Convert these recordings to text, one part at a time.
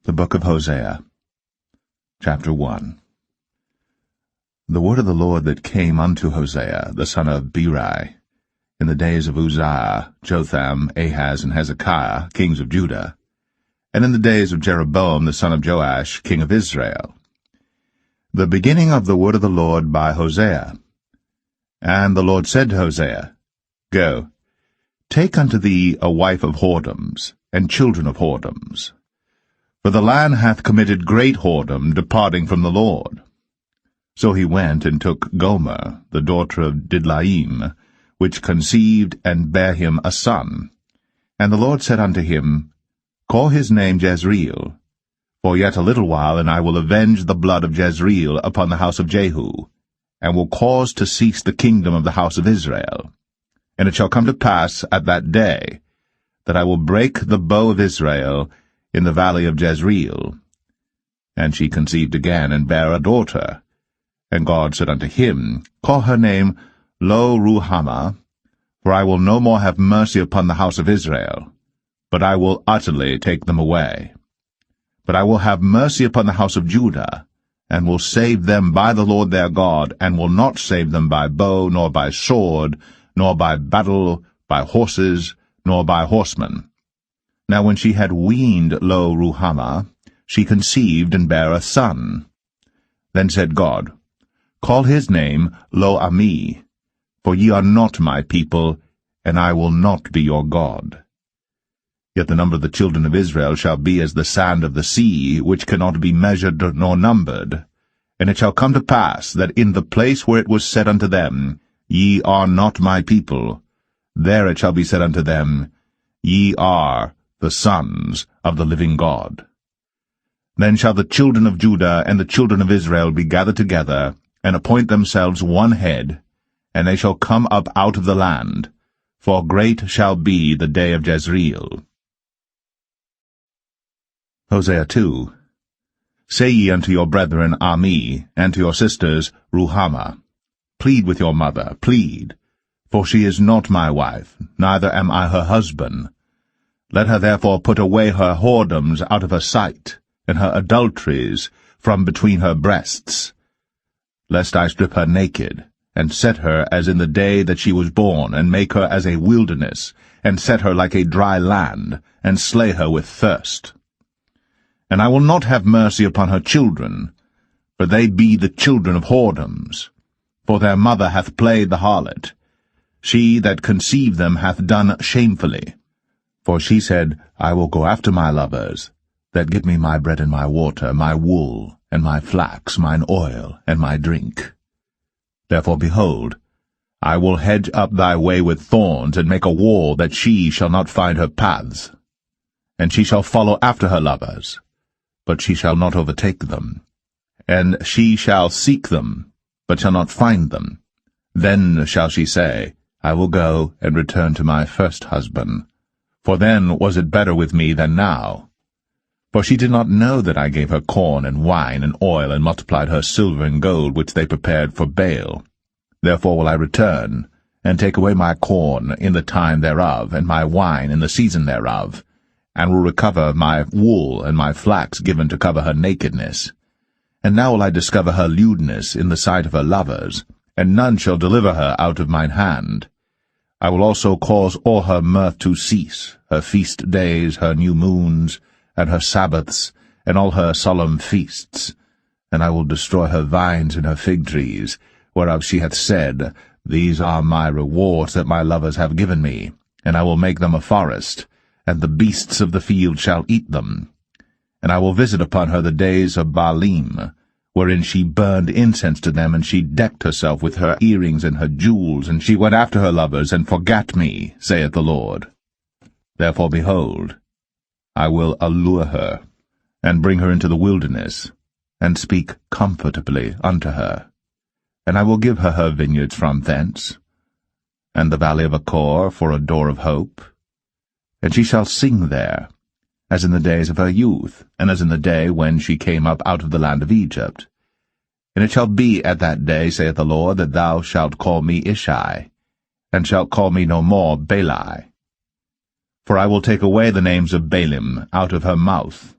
The book of Hosea, chapter 1. The word of the Lord that came unto Hosea, the son of Beeri, in the days of Uzziah, Jotham, Ahaz, and Hezekiah, kings of Judah, and in the days of Jeroboam, the son of Joash, king of Israel. The beginning of the word of the Lord by Hosea. And the Lord said to Hosea, Go, take unto thee a wife of whoredoms, and children of whoredoms. For the land hath committed great whoredom, departing from the Lord. So he went and took Gomer, the daughter of Didlaim, which conceived and bare him a son. And the Lord said unto him, Call his name Jezreel, for yet a little while, and I will avenge the blood of Jezreel upon the house of Jehu, and will cause to cease the kingdom of the house of Israel. And it shall come to pass at that day, that I will break the bow of Israel in the valley of Jezreel. And she conceived again, and bare a daughter. And God said unto him, Call her name Lo-ruhamah, for I will no more have mercy upon the house of Israel, but I will utterly take them away. But I will have mercy upon the house of Judah, and will save them by the Lord their God, and will not save them by bow, nor by sword, nor by battle, by horses, nor by horsemen. Now when she had weaned Lo-ruhamah, she conceived and bare a son. Then said God, Call his name Lo-ammi, for ye are not my people, and I will not be your God. Yet the number of the children of Israel shall be as the sand of the sea, which cannot be measured nor numbered. And it shall come to pass, that in the place where it was said unto them, Ye are not my people, there it shall be said unto them, Ye are the sons of the living God. Then shall the children of Judah and the children of Israel be gathered together, and appoint themselves one head, and they shall come up out of the land, for great shall be the day of Jezreel. Hosea 2. Say ye unto your brethren Ammi, and to your sisters Ruhamah, Plead with your mother, plead, for she is not my wife, neither am I her husband. Let her therefore put away her whoredoms out of her sight, and her adulteries from between her breasts, lest I strip her naked, and set her as in the day that she was born, and make her as a wilderness, and set her like a dry land, and slay her with thirst. And I will not have mercy upon her children, for they be the children of whoredoms. For their mother hath played the harlot. She that conceived them hath done shamefully. For she said, I will go after my lovers, that give me my bread and my water, my wool, and my flax, mine oil, and my drink. Therefore, behold, I will hedge up thy way with thorns, and make a wall that she shall not find her paths. And she shall follow after her lovers, but she shall not overtake them. And she shall seek them, but shall not find them. Then shall she say, I will go and return to my first husband, for then was it better with me than now. For she did not know that I gave her corn and wine and oil, and multiplied her silver and gold, which they prepared for Baal. Therefore will I return, and take away my corn in the time thereof, and my wine in the season thereof, and will recover my wool and my flax given to cover her nakedness. And now will I discover her lewdness in the sight of her lovers, and none shall deliver her out of mine hand. I will also cause all her mirth to cease, her feast days, her new moons, and her Sabbaths, and all her solemn feasts. And I will destroy her vines and her fig trees, whereof she hath said, These are my rewards that my lovers have given me, and I will make them a forest, and the beasts of the field shall eat them. And I will visit upon her the days of Baalim, wherein she burned incense to them, and she decked herself with her earrings and her jewels, and she went after her lovers, and forgat me, saith the Lord. Therefore, behold, I will allure her, and bring her into the wilderness, and speak comfortably unto her. And I will give her her vineyards from thence, and the valley of Achor for a door of hope. And she shall sing there, as in the days of her youth, and as in the day when she came up out of the land of Egypt. And it shall be at that day, saith the Lord, that thou shalt call me Ishai, and shalt call me no more Baali. For I will take away the names of Baalim out of her mouth,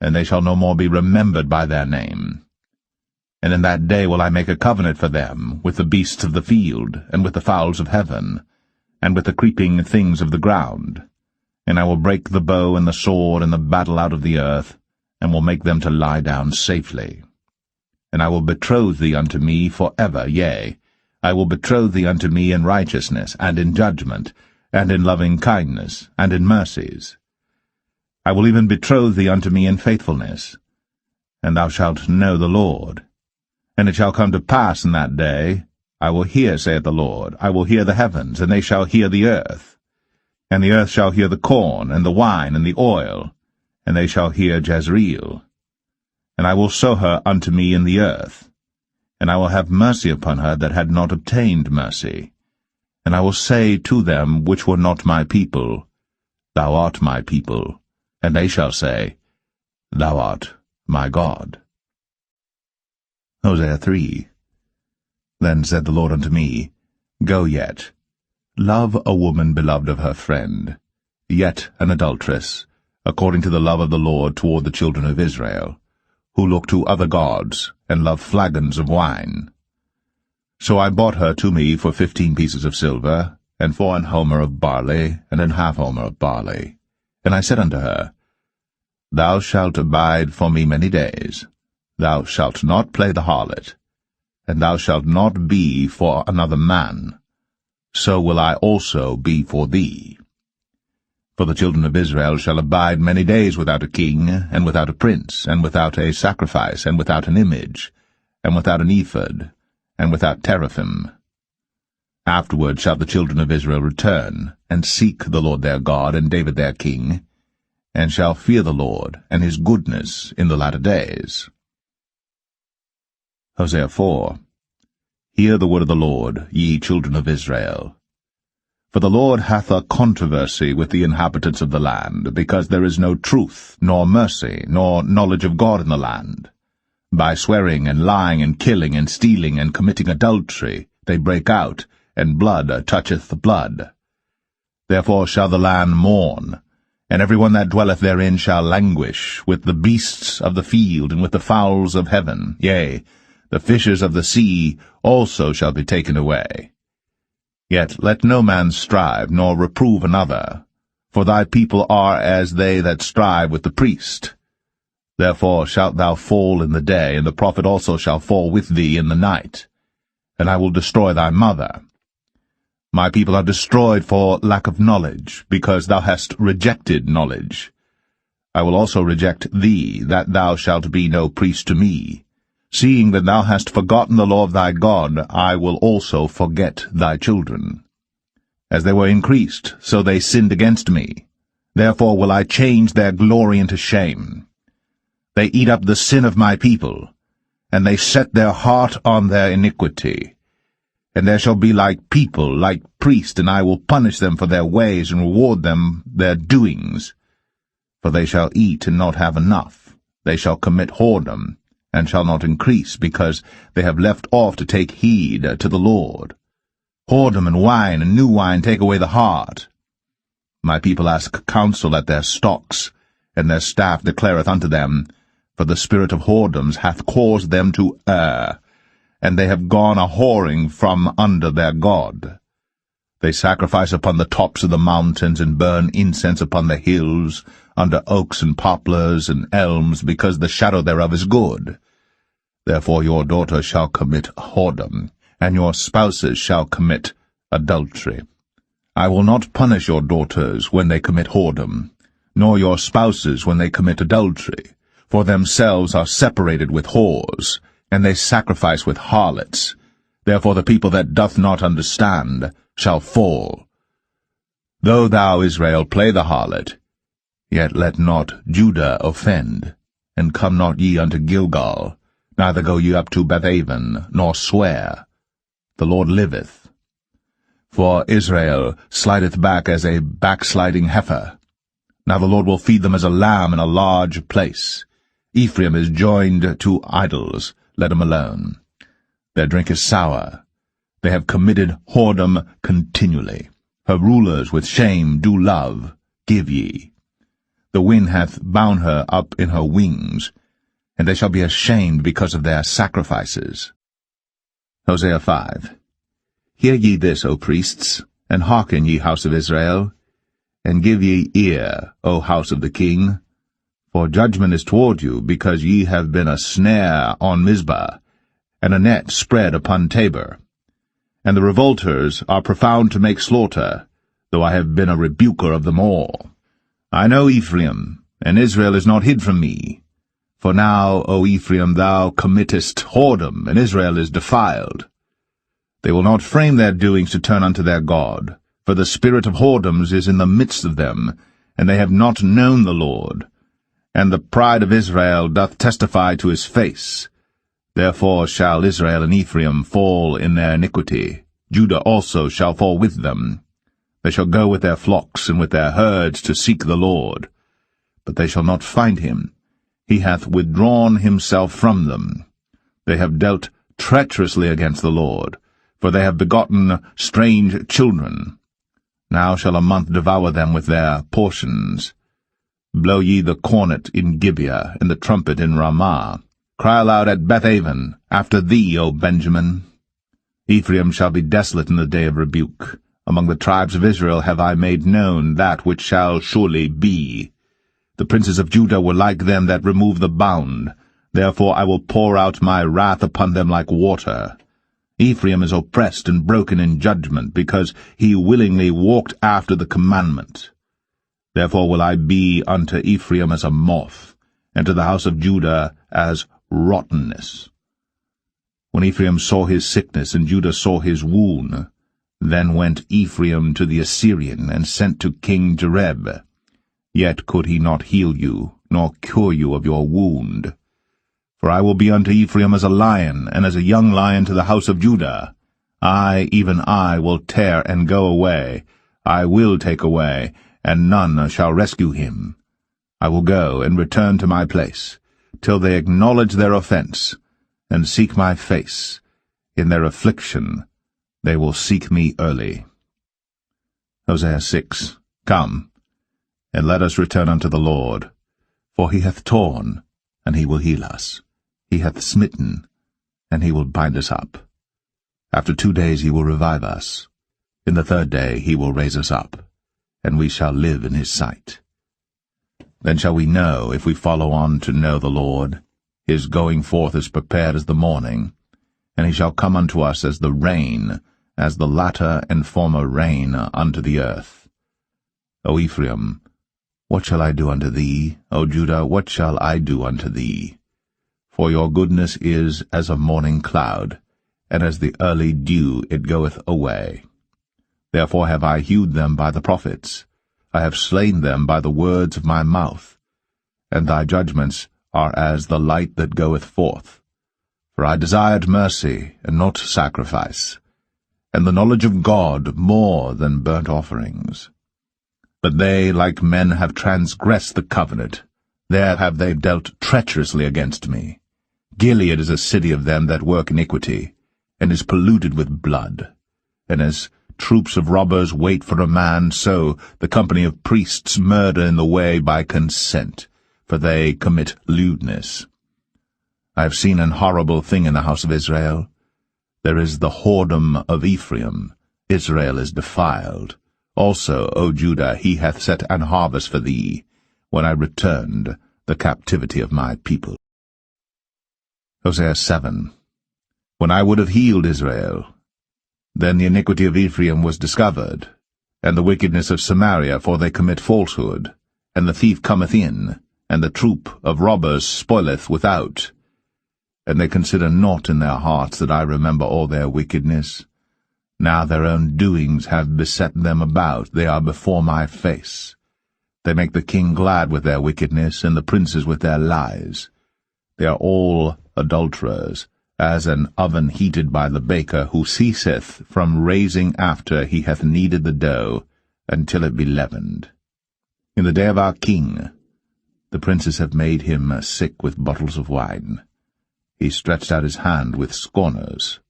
and they shall no more be remembered by their name. And in that day will I make a covenant for them with the beasts of the field, and with the fowls of heaven, and with the creeping things of the ground. And I will break the bow and the sword and the battle out of the earth, and will make them to lie down safely. And I will betroth thee unto me for ever, yea, I will betroth thee unto me in righteousness, and in judgment, and in loving kindness, and in mercies. I will even betroth thee unto me in faithfulness, and thou shalt know the Lord. And it shall come to pass in that day, I will hear, saith the Lord, I will hear the heavens, and they shall hear the earth. And the earth shall hear the corn, and the wine, and the oil, and they shall hear Jezreel. And I will sow her unto me in the earth, and I will have mercy upon her that had not obtained mercy. And I will say to them which were not my people, Thou art my people, and they shall say, Thou art my God. Hosea 3. Then said the Lord unto me, Go yet, love a woman beloved of her friend, yet an adulteress, according to the love of the Lord toward the children of Israel, who look to other gods, and love flagons of wine. So I bought her to me for 15 pieces of silver, and for an homer of barley, and an half homer of barley. And I said unto her, Thou shalt abide for me many days. Thou shalt not play the harlot, and thou shalt not be for another man. So will I also be for thee. For the children of Israel shall abide many days without a king, and without a prince, and without a sacrifice, and without an image, and without an ephod, and without teraphim. Afterward shall the children of Israel return, and seek the Lord their God, and David their king, and shall fear the Lord, and his goodness in the latter days. Hosea 4. Hear the word of the Lord, ye children of Israel. For the Lord hath a controversy with the inhabitants of the land, because there is no truth, nor mercy, nor knowledge of God in the land. By swearing, and lying, and killing, and stealing, and committing adultery, they break out, and blood toucheth blood. Therefore shall the land mourn, and every one that dwelleth therein shall languish, with the beasts of the field, and with the fowls of heaven, yea, the fishes of the sea also shall be taken away. Yet let no man strive, nor reprove another, for thy people are as they that strive with the priest. Therefore shalt thou fall in the day, and the prophet also shall fall with thee in the night, and I will destroy thy mother. My people are destroyed for lack of knowledge, because thou hast rejected knowledge. I will also reject thee, that thou shalt be no priest to me. Seeing that thou hast forgotten the law of thy God, I will also forget thy children. As they were increased, so they sinned against me. Therefore will I change their glory into shame. They eat up the sin of my people, and they set their heart on their iniquity. And there shall be like people, like priests, and I will punish them for their ways, and reward them their doings. For they shall eat and not have enough. They shall commit whoredom, and shall not increase, because they have left off to take heed to the Lord. Whoredom and wine and new wine take away the heart. My people ask counsel at their stocks, and their staff declareth unto them, for the spirit of whoredoms hath caused them to err, and they have gone a-whoring from under their God. They sacrifice upon the tops of the mountains, and burn incense upon the hills, under oaks and poplars and elms, because the shadow thereof is good. Therefore your daughters shall commit whoredom, and your spouses shall commit adultery. I will not punish your daughters when they commit whoredom, nor your spouses when they commit adultery, for themselves are separated with whores, and they sacrifice with harlots. Therefore the people that doth not understand shall fall. Though thou, Israel, play the harlot, yet let not Judah offend, and come not ye unto Gilgal, neither go ye up to Bethaven, nor swear. The Lord liveth. For Israel slideth back as a backsliding heifer. Now the Lord will feed them as a lamb in a large place. Ephraim is joined to idols, let him alone. Their drink is sour. They have committed whoredom continually. Her rulers with shame do love, give ye. The wind hath bound her up in her wings, and they shall be ashamed because of their sacrifices. Hosea 5. Hear ye this, O priests, and hearken, ye house of Israel, and give ye ear, O house of the king. For judgment is toward you, because ye have been a snare on Mizpah, and a net spread upon Tabor. And the revolters are profound to make slaughter, though I have been a rebuker of them all. I know Ephraim, and Israel is not hid from me. For now, O Ephraim, thou committest whoredom, and Israel is defiled. They will not frame their doings to turn unto their God, for the spirit of whoredoms is in the midst of them, and they have not known the Lord. And the pride of Israel doth testify to his face. Therefore shall Israel and Ephraim fall in their iniquity. Judah also shall fall with them. They shall go with their flocks and with their herds to seek the Lord. But they shall not find him. He hath withdrawn himself from them. They have dealt treacherously against the Lord, for they have begotten strange children. Now shall a month devour them with their portions. Blow ye the cornet in Gibeah, and the trumpet in Ramah. Cry aloud at Bethaven, after thee, O Benjamin. Ephraim shall be desolate in the day of rebuke. Among the tribes of Israel have I made known that which shall surely be. The princes of Judah were like them that remove the bound. Therefore I will pour out my wrath upon them like water. Ephraim is oppressed and broken in judgment, because he willingly walked after the commandment. Therefore will I be unto Ephraim as a moth, and to the house of Judah as rottenness. When Ephraim saw his sickness, and Judah saw his wound, then went Ephraim to the Assyrian, and sent to King Jareb. Yet could he not heal you, nor cure you of your wound. For I will be unto Ephraim as a lion, and as a young lion to the house of Judah. I, even I, will tear and go away. I will take away, and none shall rescue him. I will go and return to my place, till they acknowledge their offense, and seek my face. In their affliction they will seek me early. Hosea 6. Come, and let us return unto the Lord. For he hath torn, and he will heal us. He hath smitten, and he will bind us up. After 2 days he will revive us. In the 3rd day he will raise us up, and we shall live in his sight. Then shall we know, if we follow on to know the Lord. His going forth is prepared as the morning, and he shall come unto us as the rain, as the latter and former rain unto the earth. O Ephraim, what shall I do unto thee? O Judah, what shall I do unto thee? For your goodness is as a morning cloud, and as the early dew it goeth away. Therefore have I hewed them by the prophets. I have slain them by the words of my mouth. And thy judgments are as the light that goeth forth. For I desired mercy, and not sacrifice, and the knowledge of God more than burnt offerings. But they, like men, have transgressed the covenant. There have they dealt treacherously against me. Gilead is a city of them that work iniquity, and is polluted with blood. And as troops of robbers wait for a man, so the company of priests murder in the way by consent, for they commit lewdness. I have seen an horrible thing in the house of Israel. There is the whoredom of Ephraim. Israel is defiled. Also, O Judah, he hath set an harvest for thee, when I returned the captivity of my people. Hosea 7. When I would have healed Israel, then the iniquity of Ephraim was discovered, and the wickedness of Samaria, for they commit falsehood, and the thief cometh in, and the troop of robbers spoileth without. And they consider not in their hearts that I remember all their wickedness. Now their own doings have beset them about, they are before my face. They make the king glad with their wickedness, and the princes with their lies. They are all adulterers, as an oven heated by the baker, who ceaseth from raising after he hath kneaded the dough, until it be leavened. In the day of our king, the princes have made him sick with bottles of wine. He stretched out his hand with scorners.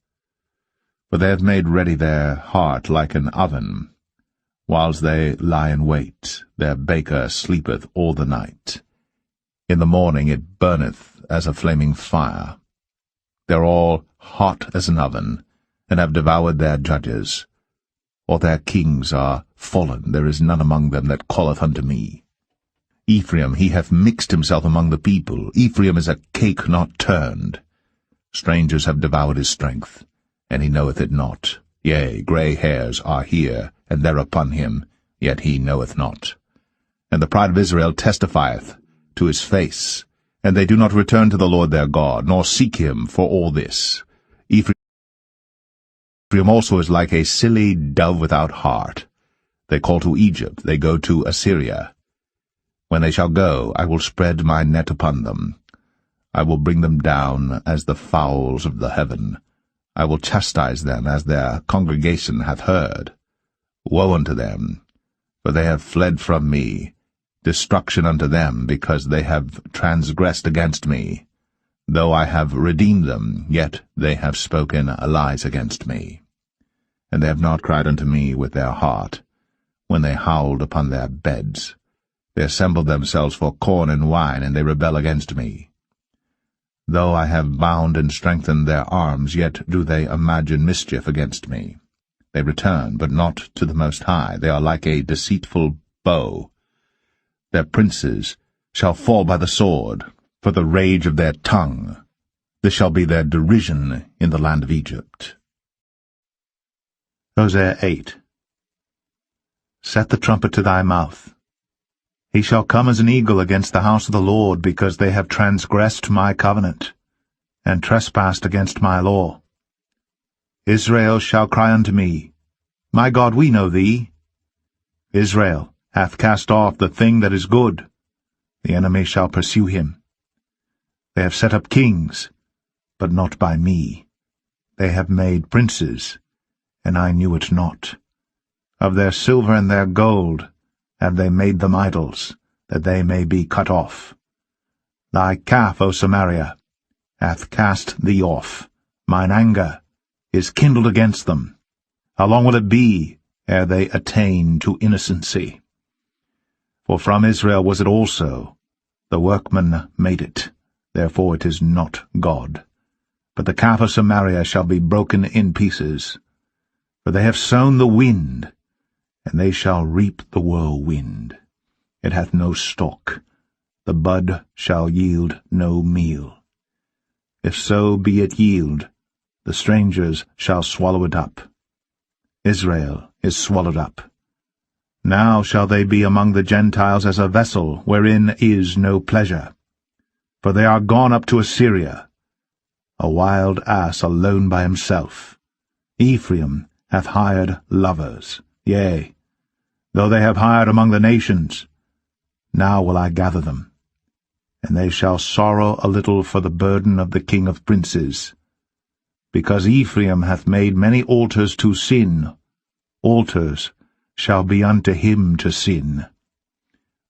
For they have made ready their heart like an oven. whiles they lie in wait, their baker sleepeth all the night. In the morning it burneth as a flaming fire. They are all hot as an oven, and have devoured their judges. All their kings are fallen, there is none among them that calleth unto me. Ephraim, he hath mixed himself among the people. Ephraim is a cake not turned. Strangers have devoured his strength, and he knoweth it not. Yea, grey hairs are here, and there upon him, yet he knoweth not. And the pride of Israel testifieth to his face, and they do not return to the Lord their God, nor seek him for all this. Ephraim also is like a silly dove without heart. They call to Egypt, they go to Assyria. When they shall go, I will spread my net upon them. I will bring them down as the fowls of the heaven. I will chastise them as their congregation hath heard. Woe unto them, for they have fled from me. Destruction unto them, because they have transgressed against me. Though I have redeemed them, yet they have spoken lies against me. And they have not cried unto me with their heart, when they howled upon their beds. They assemble themselves for corn and wine, and they rebel against me. Though I have bound and strengthened their arms, yet do they imagine mischief against me. They return, but not to the Most High. They are like a deceitful bow. Their princes shall fall by the sword, for the rage of their tongue. This shall be their derision in the land of Egypt. Hosea 8. Set the trumpet to thy mouth. He shall come as an eagle against the house of the Lord, because they have transgressed my covenant, and trespassed against my law. Israel shall cry unto me, My God, we know thee. Israel hath cast off the thing that is good. The enemy shall pursue him. They have set up kings, but not by me. They have made princes, and I knew it not. Of their silver and their gold have they made them idols, that they may be cut off. Thy calf, O Samaria, hath cast thee off. Mine anger is kindled against them. How long will it be ere they attain to innocency? For from Israel was it also. The workman made it, therefore it is not God. But the calf of Samaria shall be broken in pieces. For they have sown the wind, and they shall reap the whirlwind. It hath no stalk, the bud shall yield no meal. If so be it yield, the strangers shall swallow it up. Israel is swallowed up. Now shall they be among the Gentiles as a vessel wherein is no pleasure. For they are gone up to Assyria, a wild ass alone by himself. Ephraim hath hired lovers, yea, though they have hired among the nations. Now will I gather them, and they shall sorrow a little for the burden of the king of princes. Because Ephraim hath made many altars to sin, altars shall be unto him to sin.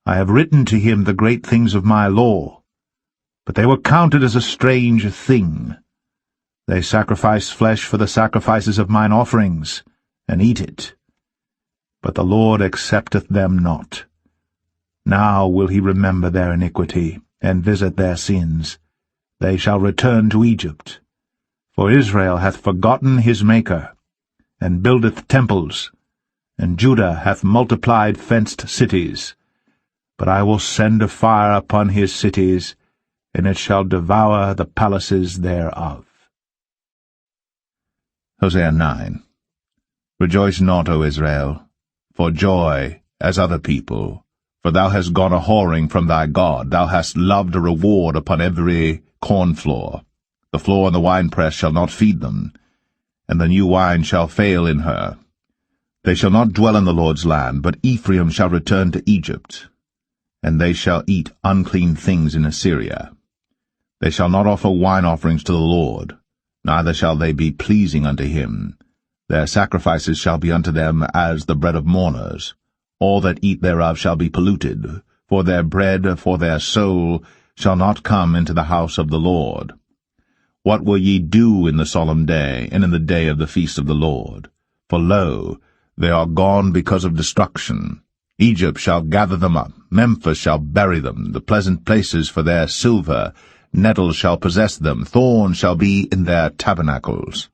I have written to him the great things of my law, but they were counted as a strange thing. They sacrifice flesh for the sacrifices of mine offerings, and eat it. But the Lord accepteth them not. Now will he remember their iniquity, and visit their sins. They shall return to Egypt. For Israel hath forgotten his Maker, and buildeth temples, and Judah hath multiplied fenced cities. But I will send a fire upon his cities, and it shall devour the palaces thereof. Hosea 9. Rejoice not, O Israel, for joy as other people, for thou hast gone a-whoring from thy God, thou hast loved a reward upon every cornfloor. The floor and the winepress shall not feed them, and the new wine shall fail in her. They shall not dwell in the Lord's land, but Ephraim shall return to Egypt, and they shall eat unclean things in Assyria. They shall not offer wine offerings to the Lord, neither shall they be pleasing unto him. Their sacrifices shall be unto them as the bread of mourners. All that eat thereof shall be polluted, for their bread, for their soul, shall not come into the house of the Lord. What will ye do in the solemn day, and in the day of the feast of the Lord? For lo, They are gone because of destruction. Egypt shall gather them up, Memphis shall bury them, the pleasant places for their silver. Nettles shall possess them, thorns shall be in their tabernacles.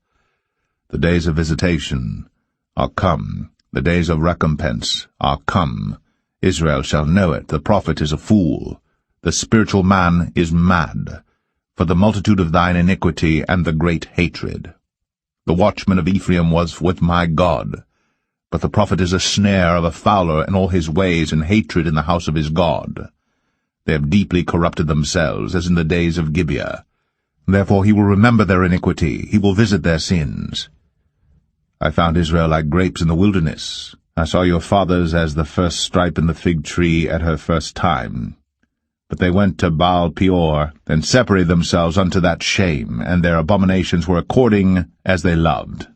The days of visitation are come, the days of recompense are come. Israel shall know it, the prophet is a fool, the spiritual man is mad, for the multitude of thine iniquity and the great hatred. The watchman of Ephraim was with my God, but the prophet is a snare of a fowler in all his ways, and hatred in the house of his God. They have deeply corrupted themselves, as in the days of Gibeah. Therefore he will remember their iniquity, he will visit their sins. I found Israel like grapes in the wilderness. I saw your fathers as the first stripe in the fig tree at her first time. But they went to Baal Peor, and separated themselves unto that shame, and their abominations were according as they loved.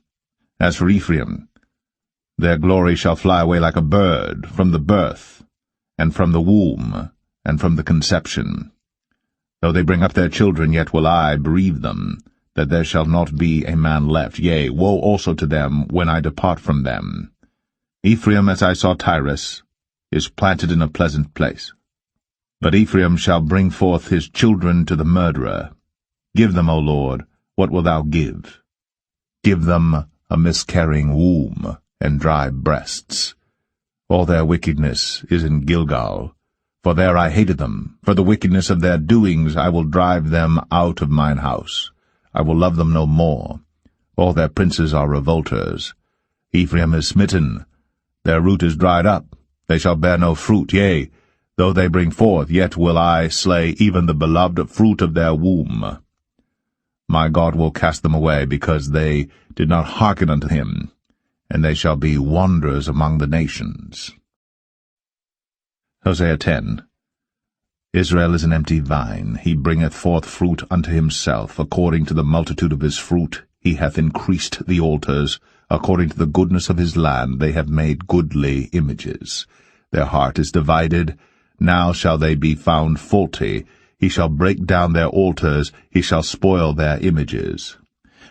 As for Ephraim, their glory shall fly away like a bird, from the birth, and from the womb, and from the conception. Though they bring up their children, yet will I bereave them, that there shall not be a man left. Yea, woe also to them when I depart from them. Ephraim, as I saw Tyrus, is planted in a pleasant place. But Ephraim shall bring forth his children to the murderer. Give them, O Lord, what wilt thou give? Give them a miscarrying womb, and dry breasts. All their wickedness is in Gilgal, for there I hated them. For the wickedness of their doings I will drive them out of mine house. I will love them no more. All their princes are revolters. Ephraim is smitten, their root is dried up. They shall bear no fruit, yea, though they bring forth, yet will I slay even the beloved fruit of their womb. My God will cast them away, because they did not hearken unto him, and they shall be wanderers among the nations. Hosea 10. Israel is an empty vine, he bringeth forth fruit unto himself. According to the multitude of his fruit he hath increased the altars. According to the goodness of his land they have made goodly images. Their heart is divided, now shall they be found faulty. He shall break down their altars, he shall spoil their images.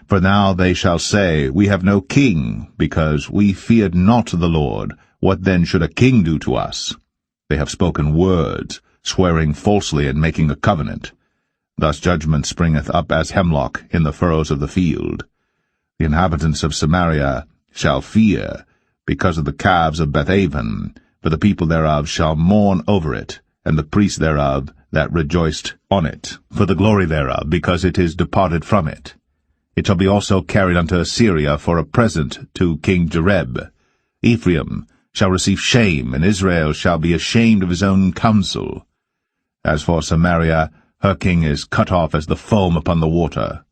For now they shall say, We have no king, because we feared not the Lord. What then should a king do to us? They have spoken words, swearing falsely and making a covenant. Thus judgment springeth up as hemlock in the furrows of the field. The inhabitants of Samaria shall fear, because of the calves of Bethaven, for the people thereof shall mourn over it, and the priests thereof that rejoiced on it, for the glory thereof, because it is departed from it. It shall be also carried unto Assyria for a present to King Jareb. Ephraim shall receive shame, and Israel shall be ashamed of his own counsel. As for Samaria, her king is cut off as the foam upon the water.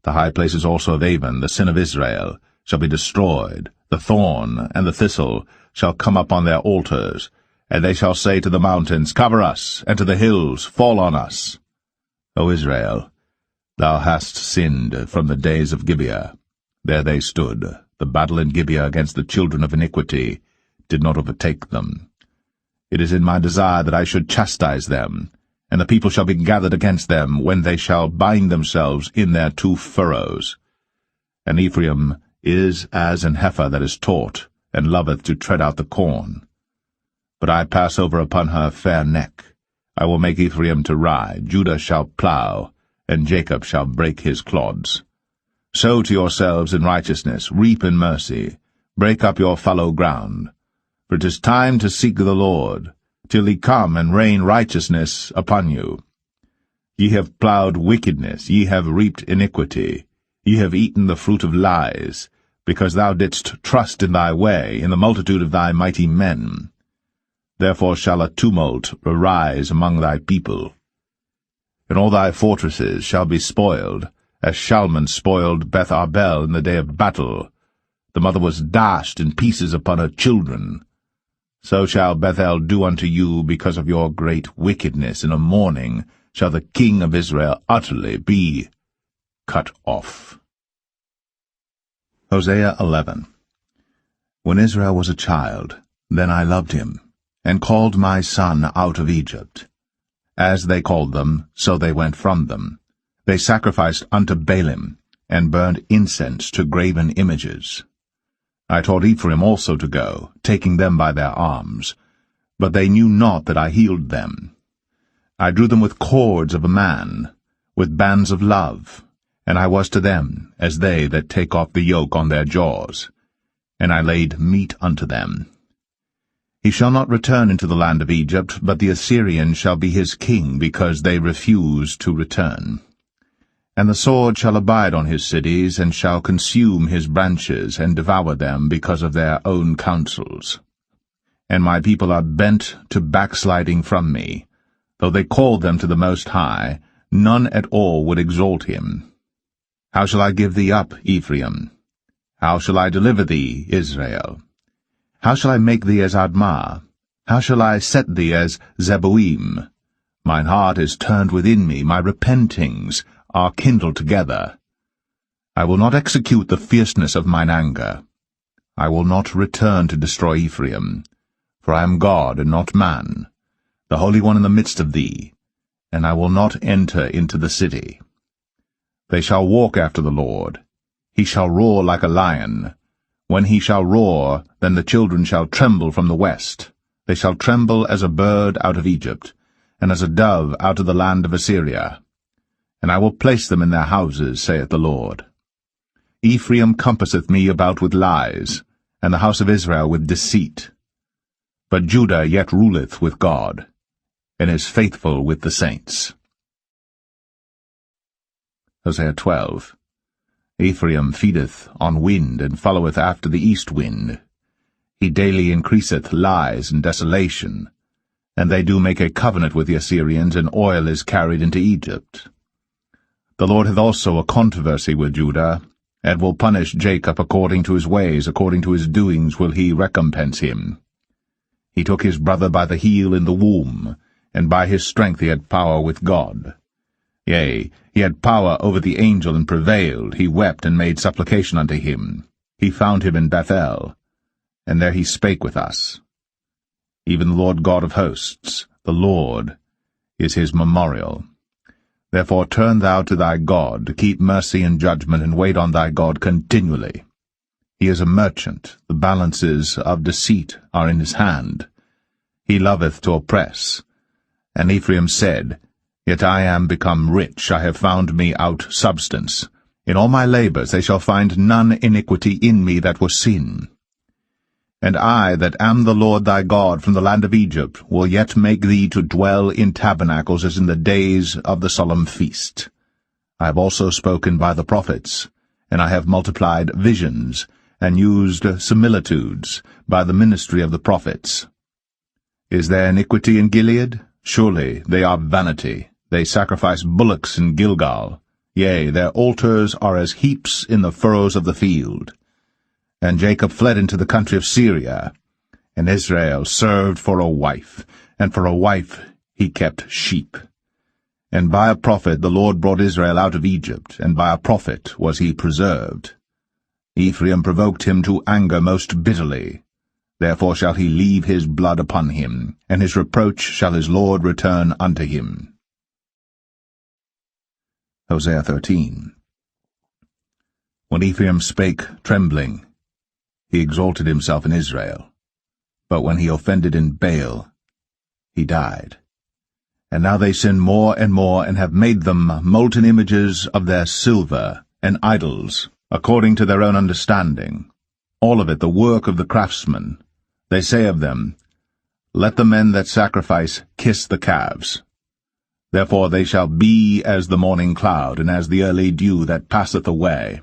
The high places also of Avon, the sin of Israel, shall be destroyed. The thorn and the thistle shall come up on their altars, and they shall say to the mountains, Cover us, and to the hills, Fall on us. O Israel, thou hast sinned from the days of Gibeah. There they stood. The battle in Gibeah against the children of iniquity did not overtake them. It is in my desire that I should chastise them, and the people shall be gathered against them, when they shall bind themselves in their two furrows. And Ephraim is as an heifer that is taught, and loveth to tread out the corn. But I pass over upon her fair neck. I will make Ephraim to ride, Judah shall plow, and Jacob shall break his clods. Sow to yourselves in righteousness, reap in mercy, break up your fallow ground. For it is time to seek the Lord, till he come and rain righteousness upon you. Ye have plowed wickedness, ye have reaped iniquity, ye have eaten the fruit of lies, because thou didst trust in thy way, in the multitude of thy mighty men. Therefore shall a tumult arise among thy people, and all thy fortresses shall be spoiled, as Shalman spoiled Beth Arbel in the day of battle. The mother was dashed in pieces upon her children. So shall Bethel do unto you because of your great wickedness. In a morning shall the king of Israel utterly be cut off. Hosea 11. When Israel was a child, then I loved him, and called my son out of Egypt. As they called them, so they went from them. They sacrificed unto Baalim, and burned incense to graven images. I taught Ephraim also to go, taking them by their arms. But they knew not that I healed them. I drew them with cords of a man, with bands of love, and I was to them as they that take off the yoke on their jaws, and I laid meat unto them. He shall not return into the land of Egypt, but the Assyrian shall be his king, because they refuse to return. And the sword shall abide on his cities, and shall consume his branches, and devour them because of their own counsels. And my people are bent to backsliding from me. Though they called them to the Most High, none at all would exalt him. How shall I give thee up, Ephraim? How shall I deliver thee, Israel? How shall I make thee as Admah? How shall I set thee as Zeboim? Mine heart is turned within me, my repentings are kindled together. I will not execute the fierceness of mine anger. I will not return to destroy Ephraim, for I am God and not man, the Holy One in the midst of thee, and I will not enter into the city. They shall walk after the Lord. He shall roar like a lion. When he shall roar, then the children shall tremble from the west. They shall tremble as a bird out of Egypt, and as a dove out of the land of Assyria. And I will place them in their houses, saith the Lord. Ephraim compasseth me about with lies, and the house of Israel with deceit. But Judah yet ruleth with God, and is faithful with the saints. Hosea 12. Ephraim feedeth on wind, and followeth after the east wind. He daily increaseth lies and desolation, and they do make a covenant with the Assyrians, and oil is carried into Egypt. The Lord hath also a controversy with Judah, and will punish Jacob according to his ways, according to his doings will he recompense him. He took his brother by the heel in the womb, and by his strength he had power with God. Yea, he had power over the angel, and prevailed. He wept and made supplication unto him. He found him in Bethel, and there he spake with us. Even the Lord God of hosts, the Lord, is his memorial. Therefore turn thou to thy God, to keep mercy and judgment, and wait on thy God continually. He is a merchant, the balances of deceit are in his hand. He loveth to oppress. And Ephraim said, Yet I am become rich, I have found me out substance. In all my labors they shall find none iniquity in me that was sin. And I, that am the Lord thy God from the land of Egypt, will yet make thee to dwell in tabernacles as in the days of the solemn feast. I have also spoken by the prophets, and I have multiplied visions, and used similitudes by the ministry of the prophets. Is there iniquity in Gilead? Surely they are vanity. They sacrifice bullocks in Gilgal. Yea, their altars are as heaps in the furrows of the field. And Jacob fled into the country of Syria, and Israel served for a wife, and for a wife he kept sheep. And by a prophet the Lord brought Israel out of Egypt, and by a prophet was he preserved. Ephraim provoked him to anger most bitterly. Therefore shall he leave his blood upon him, and his reproach shall his Lord return unto him. Hosea 13. When Ephraim spake trembling, he exalted himself in Israel. But when he offended in Baal, he died. And now they sin more and more, and have made them molten images of their silver, and idols, according to their own understanding, all of it the work of the craftsman. They say of them, Let the men that sacrifice kiss the calves. Therefore they shall be as the morning cloud, and as the early dew that passeth away,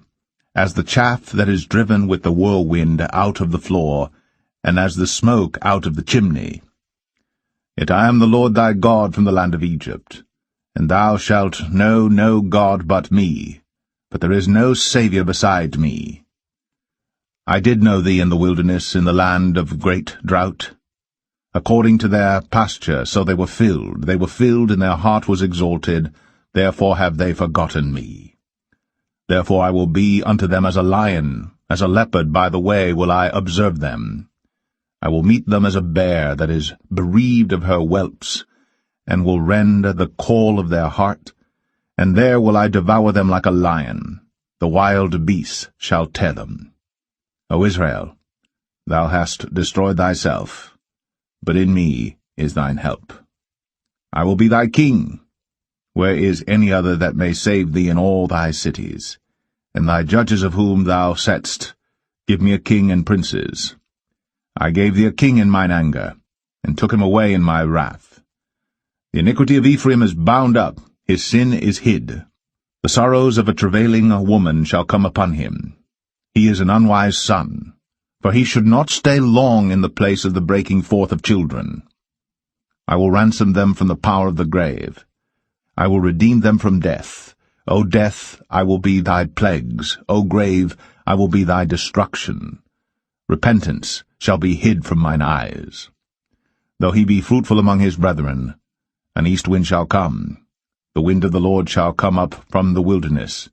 as the chaff that is driven with the whirlwind out of the floor, and as the smoke out of the chimney. Yet I am the Lord thy God from the land of Egypt, and thou shalt know no God but me, but there is no Saviour beside me. I did know thee in the wilderness, in the land of great drought. According to their pasture, so they were filled, and their heart was exalted, therefore have they forgotten me. Therefore I will be unto them as a lion, as a leopard by the way will I observe them. I will meet them as a bear that is bereaved of her whelps, and will rend the caul of their heart, and there will I devour them like a lion. The wild beasts shall tear them. O Israel, thou hast destroyed thyself, but in me is thine help. I will be thy king. Where is any other that may save thee in all thy cities? And thy judges of whom thou saidst, Give me a king and princes. I gave thee a king in mine anger, and took him away in my wrath. The iniquity of Ephraim is bound up, his sin is hid. The sorrows of a travailing woman shall come upon him. He is an unwise son, for he should not stay long in the place of the breaking forth of children. I will ransom them from the power of the grave. I will redeem them from death. O death, I will be thy plagues. O grave, I will be thy destruction. Repentance shall be hid from mine eyes. Though he be fruitful among his brethren, an east wind shall come. The wind of the Lord shall come up from the wilderness,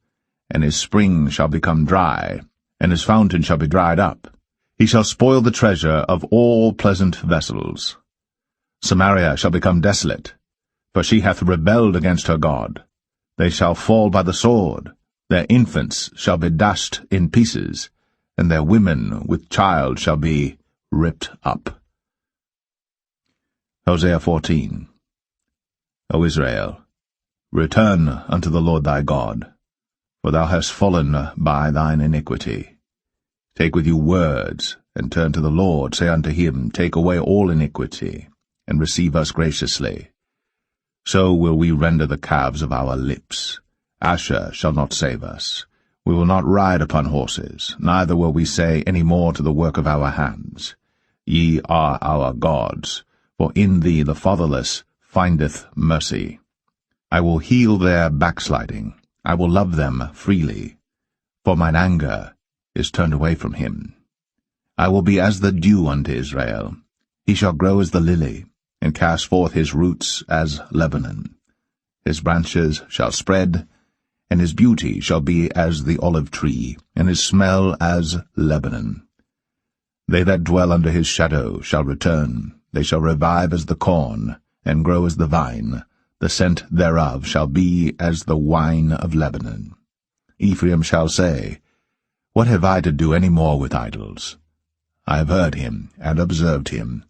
and his spring shall become dry, and his fountain shall be dried up. He shall spoil the treasure of all pleasant vessels. Samaria shall become desolate, for she hath rebelled against her God. They shall fall by the sword, their infants shall be dashed in pieces, and their women with child shall be ripped up. Hosea 14. O Israel, return unto the Lord thy God, for thou hast fallen by thine iniquity. Take with you words, and turn to the Lord. Say unto him, Take away all iniquity, and receive us graciously. So will we render the calves of our lips. Asher shall not save us. We will not ride upon horses, neither will we say any more to the work of our hands, Ye are our gods, for in thee the fatherless findeth mercy. I will heal their backsliding. I will love them freely, for mine anger is turned away from him. I will be as the dew unto Israel. He shall grow as the lily, and cast forth his roots as Lebanon. His branches shall spread, and his beauty shall be as the olive tree, and his smell as Lebanon. They that dwell under his shadow shall return. They shall revive as the corn, and grow as the vine. The scent thereof shall be as the wine of Lebanon. Ephraim shall say, What have I to do any more with idols? I have heard him, and observed him.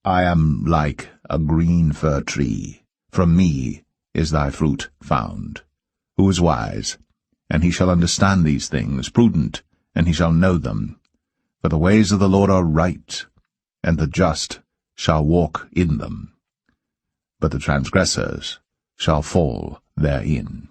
I am like a green fir tree. From me is thy fruit found. Who is wise? And he shall understand these things, prudent, and he shall know them. For the ways of the Lord are right, and the just shall walk in them. But the transgressors shall fall therein.